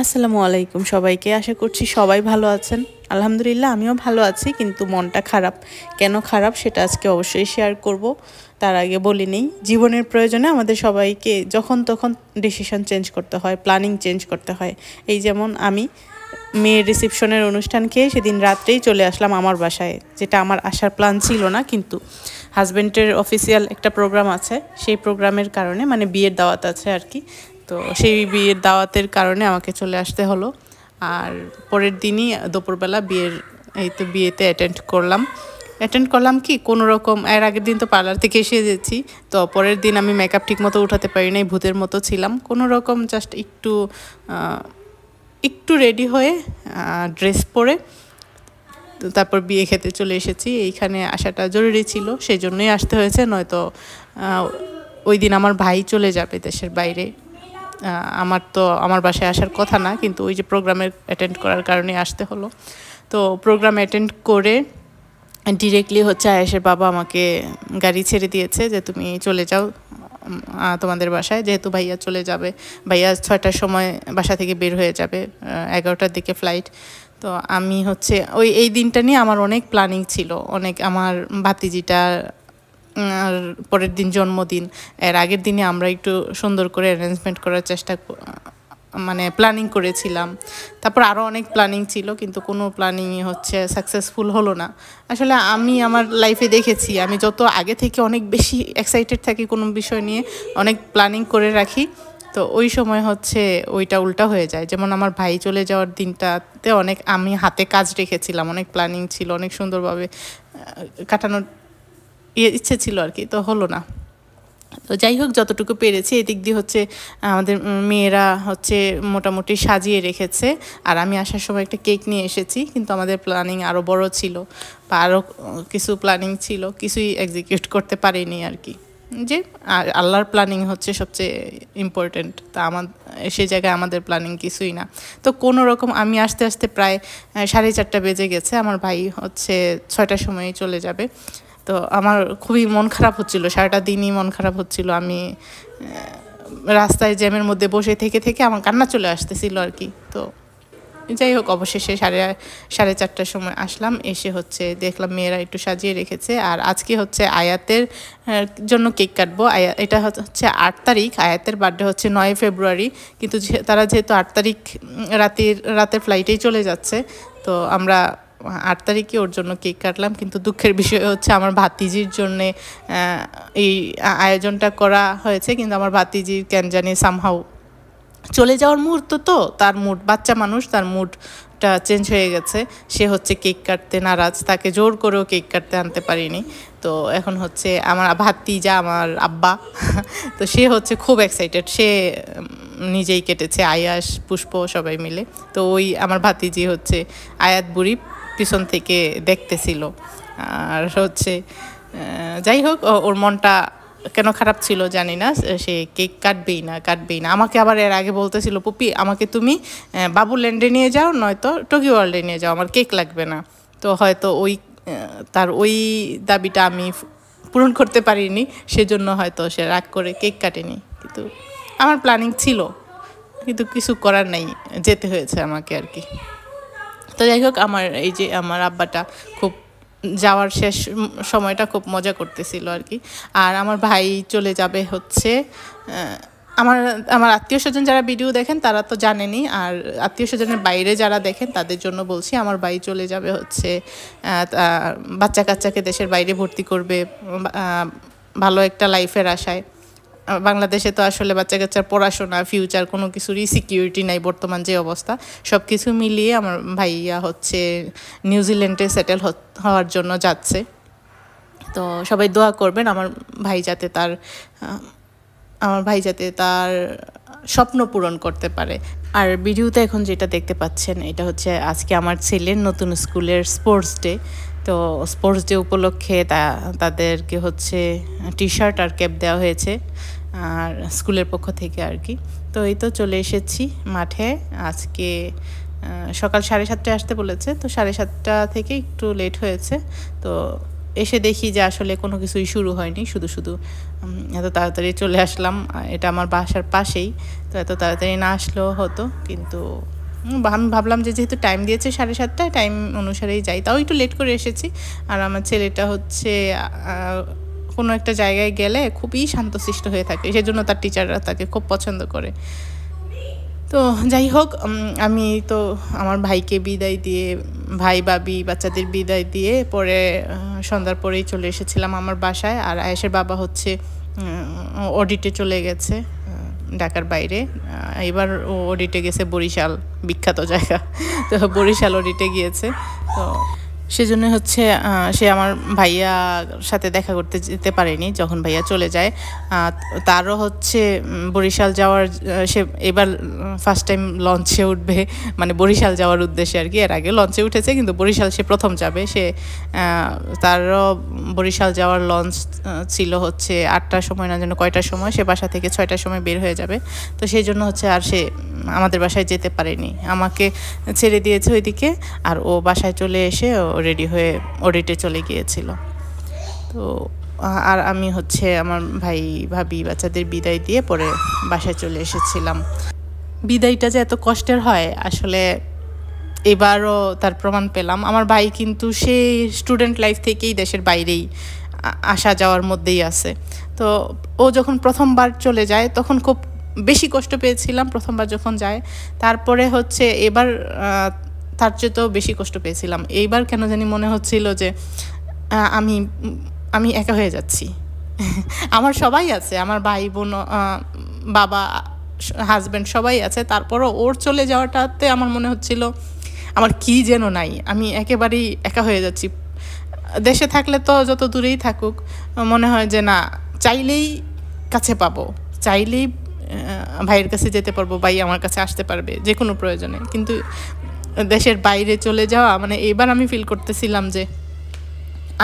আসসালামু আলাইকুম সবাইকে। আশা করছি সবাই ভালো আছেন। আলহামদুলিল্লাহ আমিও ভালো আছি, কিন্তু মনটা খারাপ। কেন খারাপ সেটা আজকে অবশ্যই শেয়ার করব। তার আগে বলে নেই, জীবনের প্রয়োজনে আমাদের সবাইকে যখন তখন ডিসিশন চেঞ্জ করতে হয়, প্ল্যানিং চেঞ্জ করতে হয়। এই যেমন আমি মেয়ের রিসেপশনের অনুষ্ঠান খেয়ে সেদিন রাত্রেই চলে আসলাম আমার বাসায়, যেটা আমার আসার প্ল্যান ছিল না। কিন্তু হাজব্যান্ডের অফিসিয়াল একটা প্রোগ্রাম আছে, সেই প্রোগ্রামের কারণে মানে বিয়ের দাওয়াত আছে আর কি। তো সেই বিয়ের দাওয়াতের কারণে আমাকে চলে আসতে হলো। আর পরের দিনই দুপুরবেলা বিয়েতে অ্যাটেন্ড করলাম কি কোনো রকম। এর আগের দিন তো পার্লার থেকে এসে গেছি, তো পরের দিন আমি মেকআপ ঠিক মতো উঠাতে পারি নাই, ভূতের মতো ছিলাম। কোনো রকম জাস্ট একটু রেডি হয়ে ড্রেস পরে তো তারপর বিয়ে খেতে চলে এসেছি। এইখানে আসাটা জরুরি ছিল, সেই জন্যই আসতে হয়েছে, নয়তো ওই দিন আমার ভাই চলে যাবে দেশের বাইরে। আমার বাসায় আসার কথা না, কিন্তু ওই যে প্রোগ্রামের অ্যাটেন্ড করার কারণে আসতে হলো। তো প্রোগ্রাম অ্যাটেন্ড করে ডিরেক্টলি হচ্ছে আয়েশের বাবা আমাকে গাড়ি ছেড়ে দিয়েছে যে তুমি চলে যাও তোমাদের বাসায়, যেহেতু ভাইয়া চলে যাবে। ভাইয়া 6টার সময় বাসা থেকে বের হয়ে যাবে, 11টার দিকে ফ্লাইট। তো আমি হচ্ছে এই দিনটা নিয়ে আমার অনেক প্ল্যানিং ছিল, আমার ভাতিজিটা আর পরের দিন জন্মদিন। এর আগের দিনে আমরা একটু সুন্দর করে অ্যারেঞ্জমেন্ট করার মানে প্ল্যানিং করেছিলাম। তারপর আরও অনেক প্ল্যানিং ছিল, কিন্তু কোনো প্ল্যানিংই হচ্ছে সাকসেসফুল হলো না। আসলে আমি আমার লাইফে দেখেছি, আমি যত আগে থেকে অনেক বেশি এক্সাইটেড থাকি কোনো বিষয় নিয়ে, অনেক প্ল্যানিং করে রাখি, তো ওই সময় হচ্ছে ওইটা উল্টা হয়ে যায়। যেমন আমার ভাই চলে যাওয়ার দিনটাতে আমি হাতে কাজ রেখেছিলাম, অনেক প্ল্যানিং ছিল, অনেক সুন্দরভাবে কাটানোর ইচ্ছে ছিল আর কি, তো হলো না। তো যাই হোক, যতটুকু পেরেছি এদিক দিয়ে হচ্ছে আমাদের মেয়েরা হচ্ছে মোটামুটি সাজিয়ে রেখেছে। আর আমি আসার সময় একটা কেক নিয়ে এসেছি, কিন্তু আমাদের প্ল্যানিং আরও বড় ছিল, বা আরও কিছু প্ল্যানিং ছিল, কিছুই এক্সিকিউট করতে পারিনি আর কি। যে আর আল্লাহর প্ল্যানিং হচ্ছে সবচেয়ে ইম্পর্টেন্ট, তা সে জায়গায় আমাদের প্ল্যানিং কিছুই না। তো কোনো রকম আমি আস্তে আস্তে প্রায় 4:30 বেজে গেছে, আমার ভাই হচ্ছে 6টার সময়ই চলে যাবে। তো আমার খুবই মন খারাপ হচ্ছিল, সারাটা দিনই মন খারাপ হচ্ছিল। আমি রাস্তায় জ্যামের মধ্যে বসে থেকে থেকে আমার কান্না চলে আসতেছিল আর কি। তো যাই হোক, অবশেষে 4:30টার সময় আসলাম, এসে হচ্ছে দেখলাম মেয়েরা একটু সাজিয়ে রেখেছে। আর আজকে হচ্ছে আয়াতের জন্য কেক কাটবো। এটা হচ্ছে 8 তারিখ, আয়াতের বার্থডে হচ্ছে 9 ফেব্রুয়ারি, কিন্তু তারা যেহেতু 8 তারিখ রাতের ফ্লাইটেই চলে যাচ্ছে, তো আমরা 8 তারিখে ওর জন্য কেক কাটলাম। কিন্তু দুঃখের বিষয় হচ্ছে আমার ভাতিজির জন্যে এই আয়োজনটা করা হয়েছে, কিন্তু আমার ভাতিজির কেন জানি সামহাউ চলে যাওয়ার মুহূর্ত, তো তার মুড, বাচ্চা মানুষ, তার মুডটা চেঞ্জ হয়ে গেছে। সে হচ্ছে কেক কাটতে নারাজ, তাকে জোর করেও কেক কাটতে আনতে পারিনি। তো এখন হচ্ছে আমার ভাতিজা, আমার আব্বা, তো সে হচ্ছে খুব এক্সাইটেড, সে নিজেই কেটেছে, আয়াস, পুষ্প সবাই মিলে। তো আমার ভাতিজি হচ্ছে আয়াত বুড়ি পিছন থেকে দেখতেছিল। আর হচ্ছে যাই হোক, ওর মনটা কেন খারাপ ছিল জানি না, সে কেক কাটবেই না। আমাকে আবার এর আগে বলতেছিল, পুপি আমাকে তুমি বাবুল্যান্ডে নিয়ে যাও, নয়তো টোকিও ওয়ার্ল্ডে নিয়ে যাও, আমার কেক লাগবে না। তো হয়তো তার ওই দাবিটা আমি পূরণ করতে পারিনি, সেজন্য হয়তো সে রাগ করে কেক কাটেনি। কিন্তু আমার প্ল্যানিং ছিল, কিন্তু কিছু করার নাই, যেতে হয়েছে আমাকে আর কি। তো যাই হোক, আমার আব্বাটা খুব যাওয়ার শেষ সময়টা খুব মজা করতেছিল আর কি। আর আমার ভাই চলে যাবে হচ্ছে আমার আত্মীয় স্বজন যারা ভিডিও দেখেন তারা তো জানেনই, আর আত্মীয় স্বজনের বাইরে যারা দেখেন তাদের জন্য বলছি, আমার ভাই চলে যাবে হচ্ছে বাচ্চা কাচ্চাকে দেশের বাইরে ভর্তি করবে ভালো একটা লাইফের আশায়। বাংলাদেশে তো আসলে বাচ্চা কাচ্চার পড়াশোনা, ফিউচার, কোনো কিছুরই সিকিউরিটি নাই বর্তমান যে অবস্থা। সব কিছু মিলিয়ে আমার ভাইয়া হচ্ছে নিউজিল্যান্ডে সেটেল হওয়ার জন্য যাচ্ছে। তো সবাই দোয়া করবেন আমার ভাই যাতে তার স্বপ্ন পূরণ করতে পারে। আর ভিডিওতে এখন যেটা দেখতে পাচ্ছেন, এটা হচ্ছে আজকে আমার ছেলের নতুন স্কুলের স্পোর্টস ডে। তো স্পোর্টস ডে উপলক্ষে তাদেরকে হচ্ছে টি শার্ট আর ক্যাপ দেওয়া হয়েছে আর স্কুলের পক্ষ থেকে আর কি। তো এই তো চলে এসেছি মাঠে। আজকে সকাল 7:30টায় আসতে বলেছে, তো 7:30 থেকে একটু লেট হয়েছে। তো এসে দেখি যে আসলে কোনো কিছুই শুরু হয়নি, শুধু শুধু এত তাড়াতাড়ি চলে আসলাম। এটা আমার বাসার পাশেই, তো এত তাড়াতাড়ি না আসলেও হতো, কিন্তু আমি ভাবলাম যে যেহেতু টাইম দিয়েছে 7:30টায়, টাইম অনুসারেই যাই। তাও একটু লেট করে এসেছি। আর আমার ছেলেটা হচ্ছে কোনো একটা জায়গায় গেলে খুবই শান্তশিষ্ট হয়ে থাকে, সেজন্য তার টিচাররা তাকে খুব পছন্দ করে। তো যাই হোক, আমি তো আমার ভাইকে বিদায় দিয়ে, ভাই ভাবি বাচ্চাদের বিদায় দিয়ে পরে সন্ধ্যার পরেই চলে এসেছিলাম আমার বাসায়। আর আয়েশের বাবা হচ্ছে অডিটে চলে গেছে ঢাকার বাইরে। এবার ও অডিটে গেছে বরিশাল, বিখ্যাত জায়গা, তো বরিশাল অডিটে গিয়েছে। তো সেজন্য হচ্ছে সে আমার ভাইয়ার সাথে দেখা করতে যেতে পারেনি যখন ভাইয়া চলে যায়। তারও হচ্ছে বরিশাল যাওয়ার, সে এবার ফার্স্ট টাইম লঞ্চে উঠবে, মানে বরিশাল যাওয়ার উদ্দেশ্যে আর কি। এর আগে লঞ্চে উঠেছে, কিন্তু বরিশাল সে প্রথম যাবে। সে তারও বরিশাল যাওয়ার লঞ্চ ছিল হচ্ছে 8টার সময়, না যেন কয়টার সময়, সে বাসা থেকে 6টার সময় বের হয়ে যাবে। তো সেই জন্য হচ্ছে আর সে আমাদের বাসায় যেতে পারেনি, আমাকে ছেড়ে দিয়েছে ওইদিকে। আর ও বাসায় চলে এসে রেডি হয়ে অডিটে চলে গিয়েছিল। তো আর আমি হচ্ছে আমার ভাই ভাবি বাচ্চাদের বিদায় দিয়ে পরে বাসায় চলে এসেছিলাম। বিদায়টা যে এত কষ্টের হয় আসলে এবারও তার প্রমাণ পেলাম। আমার ভাই কিন্তু সেই স্টুডেন্ট লাইফ থেকেই দেশের বাইরেই আসা যাওয়ার মধ্যেই আছে। তো ও যখন প্রথমবার চলে যায় তখন খুব বেশি কষ্ট পেয়েছিলাম প্রথমবার যখন যায়। তারপরে হচ্ছে এবার তার চেয়েও বেশি কষ্ট পেয়েছিলাম। এইবার কেন জানি মনে হচ্ছিল যে আমি আমি একা হয়ে যাচ্ছি। আমার সবাই আছে, আমার ভাই বোন, বাবা, হাজব্যান্ড সবাই আছে, তারপরও ওর চলে যাওয়াটাতে আমার মনে হচ্ছিল আমার কি যেন নাই, আমি একেবারেই একা হয়ে যাচ্ছি। দেশে থাকলে তো যত দূরেই থাকুক মনে হয় যে না, চাইলেই কাছে পাবো, চাইলেই ভাইয়ের কাছে যেতে পারবো, ভাই আমার কাছে আসতে পারবে যে কোনো প্রয়োজনে। কিন্তু দেশের বাইরে চলে যাওয়া, মানে এবার আমি ফিল করতেছিলাম যে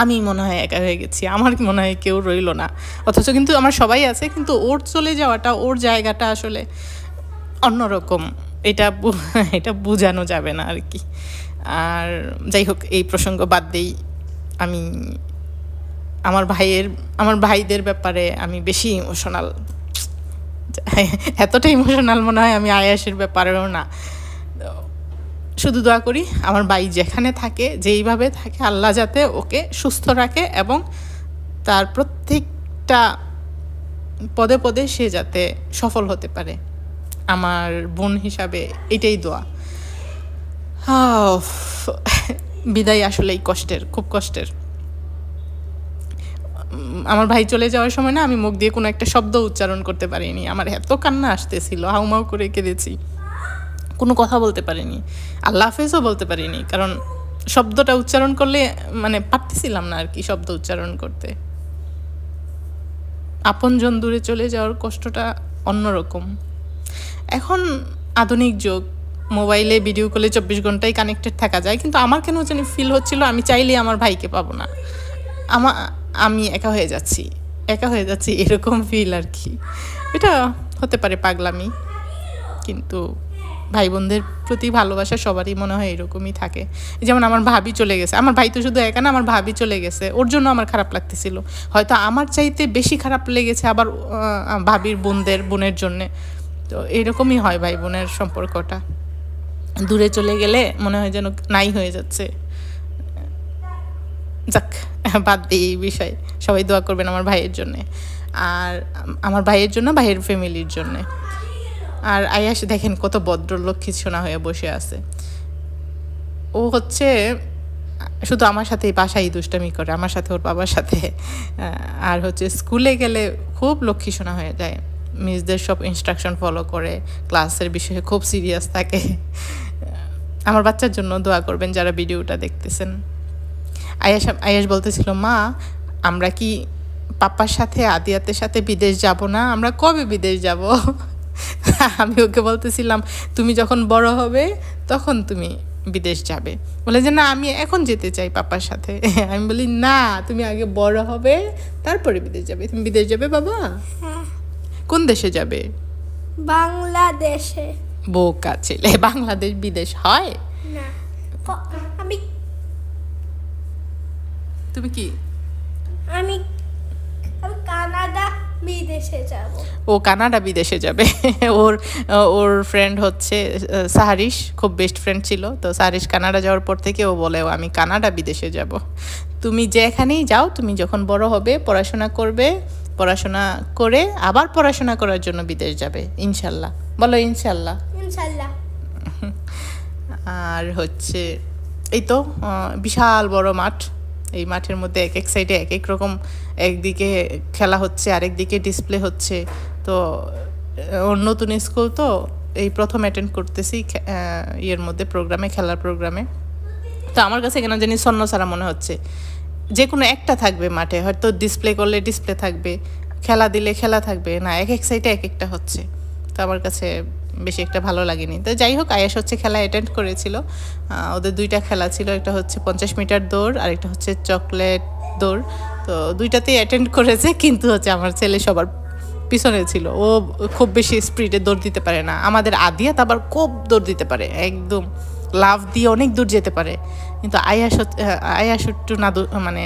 আমি মনে হয় একা হয়ে গেছি, আমার মনে হয় কেউ রইল না। অথচ কিন্তু আমার সবাই আছে, কিন্তু ওর চলে যাওয়াটা, ওর জায়গাটা আসলে অন্যরকম। এটা বোঝানো যাবে না আর কি। আর যাই হোক, এই প্রসঙ্গ বাদ দেই। আমি আমার ভাইদের ব্যাপারে আমি বেশি ইমোশনাল, এতটা ইমোশনাল মনে হয় আমি আয়াসের ব্যাপারেও না। শুধু দোয়া করি আমার ভাই যেখানে থাকে, যেইভাবে থাকে, আল্লাহ যাতে ওকে সুস্থ রাখে এবং তার প্রত্যেকটা পদে পদে সে যাতে সফল হতে পারে। আমার বোন হিসাবে এটাই দোয়া। বিদায় আসলেই কষ্টের, খুব কষ্টের। আমার ভাই চলে যাওয়ার সময় না আমি মুখ দিয়ে কোনো একটা শব্দ উচ্চারণ করতে পারিনি। আমার এত কান্না আসতেছিল, হাউমাউ করে কেঁদেছি, কোনো কথা বলতে পারিনি, আল্লাহ হাফেজও বলতে পারিনি, কারণ শব্দটা উচ্চারণ করলে মানে পারতেছিলাম না আর কি শব্দ উচ্চারণ করতে। আপনজন দূরে চলে যাওয়ার কষ্টটা অন্যরকম। এখন আধুনিক যুগ, মোবাইলে ভিডিও কলে 24 ঘন্টাই কানেক্টেড থাকা যায়, কিন্তু আমার কেন জানি ফিল হচ্ছিল আমি চাইলেই আমার ভাইকে পাবো না, আমি একা হয়ে যাচ্ছি এরকম ফিল আর কি। এটা হতে পারে পাগলামি, কিন্তু ভাই বোনদের প্রতি ভালোবাসা সবারই মনে হয় এরকমই থাকে। যেমন আমার ভাবি চলে গেছে, আমার ভাই তো শুধু একা না, আমার ভাবি চলে গেছে, ওর জন্য আমার খারাপ লাগতেছিল। হয়তো আমার চাইতে বেশি খারাপ লেগেছে আবার ভাবির বোনের জন্যে। তো এরকমই হয় ভাই বোনের সম্পর্কটা, দূরে চলে গেলে মনে হয় যেন নাই হয়ে যাচ্ছে। যাক, বাদ দিই এই বিষয়। সবাই দোয়া করবেন আমার ভাইয়ের জন্যে, আর আমার ভাইয়ের জন্য, ভাইয়ের ফ্যামিলির জন্যে। আর আয়াস দেখেন কত ভদ্রলক্ষ্মী সোনা হয়ে বসে আছে। ও হচ্ছে শুধু আমার সাথেই বাসায় দুষ্টামি করে, আমার সাথে, ওর বাবার সাথে। আর হচ্ছে স্কুলে গেলে খুব লক্ষ্মী সোনা হয়ে যায়, মিসদের সব ইনস্ট্রাকশন ফলো করে, ক্লাসের বিষয়ে খুব সিরিয়াস থাকে। আমার বাচ্চার জন্য দোয়া করবেন যারা ভিডিওটা দেখতেছেন। আয়াস বলতেছিল, মা আমরা কি পাপার সাথে, আদিয়াতের সাথে বিদেশ যাব না? আমরা কবে বিদেশ যাব? আমি ওকে বলতেছিলাম তুমি যখন বড় হবে তখন তুমি বিদেশ যাবে। বলে যে না, আমি এখন যেতে চাই পাপার সাথে। আমি বলি না, তুমি আগে বড় হবে তারপরে বিদেশ যাবে। তুমি বিদেশ যাবে বাবা? কোন দেশে যাবে? বাংলাদেশে। বোকা ছেলে, বাংলাদেশ বিদেশ হয় না, আমি তুমি কি আমি কানাডা বিদেশে যাব। ও কানাডা বিদেশে যাবে। ওর ওর ফ্রেন্ড হচ্ছে সাহারিশ, খুব বেস্ট ফ্রেন্ড ছিল। তো সাহারিশ কানাডা যাওয়ার পর থেকে ও বলে আমি কানাডা বিদেশে যাব। তুমি যেখানেই যাও, তুমি যখন বড় হবে পড়াশোনা করবে, পড়াশোনা করে আবার পড়াশোনা করার জন্য বিদেশ যাবে ইনশাল্লাহ। বলো ইনশাল্লাহ। ইনশাল্লাহ। আর হচ্ছে এই তো বিশাল বড় মাঠ। এই মাঠের মধ্যে এক এক সাইডে এক এক রকম, একদিকে খেলা হচ্ছে আরেকদিকে ডিসপ্লে হচ্ছে। তো ওর নতুন স্কুল তো, এই প্রথম অ্যাটেন্ড করতেছি ইয়ের মধ্যে, প্রোগ্রামে, খেলার প্রোগ্রামে। তো আমার কাছে কেন জানি ছন্ন ছাড়া মনে হচ্ছে। যে কোনো একটা থাকবে মাঠে, হয়তো ডিসপ্লে করলে ডিসপ্লে থাকবে, খেলা দিলে খেলা থাকবে, না এক এক সাইডে এক একটা হচ্ছে। তো আমার কাছে বেশি একটা ভালো লাগেনি। তো যাই হোক, আয়াস হচ্ছে খেলা অ্যাটেন্ড করেছিল। ওদের দুইটা খেলা ছিল, একটা হচ্ছে 50 মিটার দৌড় আর একটা হচ্ছে চকলেট দৌড়। তো দুইটাতেই অ্যাটেন্ড করেছে, কিন্তু হচ্ছে আমার ছেলে সবার পিছনে ছিল। ও খুব বেশি স্পিডে দৌড় দিতে পারে না। আমাদের আদিয়াত আবার খুব দৌড় দিতে পারে, একদম লাফ দিয়ে অনেক দূর যেতে পারে। কিন্তু আয়াস একটু না, মানে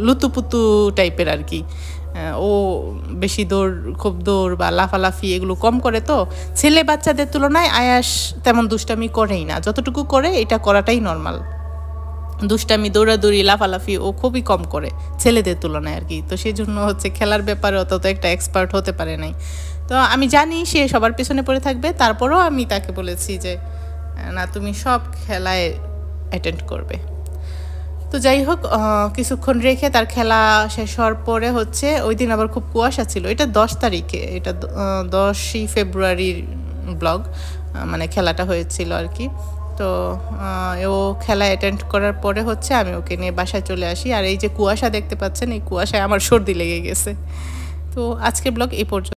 লুতুপুতু টাইপের আর কি। ও বেশি খুব দৌড় বা লাফালাফি এগুলো কম করে। তো ছেলে বাচ্চাদের তুলনায় আয়াস তেমন দুষ্টামি করেই না, যতটুকু করে এটা করাটাই নর্মাল। দুষ্টামি, দৌড়াদৌড়ি, লাফালাফি ও খুবই কম করে ছেলেদের তুলনায় আর কি। তো সেই জন্য হচ্ছে খেলার ব্যাপারে অত একটা এক্সপার্ট হতে পারে নাই। তো আমি জানি সে সবার পেছনে পড়ে থাকবে, তারপরেও আমি তাকে বলেছি যে না, তুমি সব খেলায় অ্যাটেন্ড করবে। তো যাই হোক, কিছুক্ষণ রেখে তার খেলা শেষ হওয়ার পরে হচ্ছে ওই দিন আবার খুব কুয়াশা ছিল। এটা 10 তারিখে, এটা 10ই ফেব্রুয়ারির ব্লগ, মানে খেলাটা হয়েছিল আর কি। তো ও খেলা অ্যাটেন্ড করার পরে হচ্ছে আমি ওকে নিয়ে বাসায় চলে আসি। আর এই যে কুয়াশা দেখতে পাচ্ছেন, এই কুয়াশায় আমার সর্দি লেগে গেছে। তো আজকের ব্লগ এই পর্যন্ত।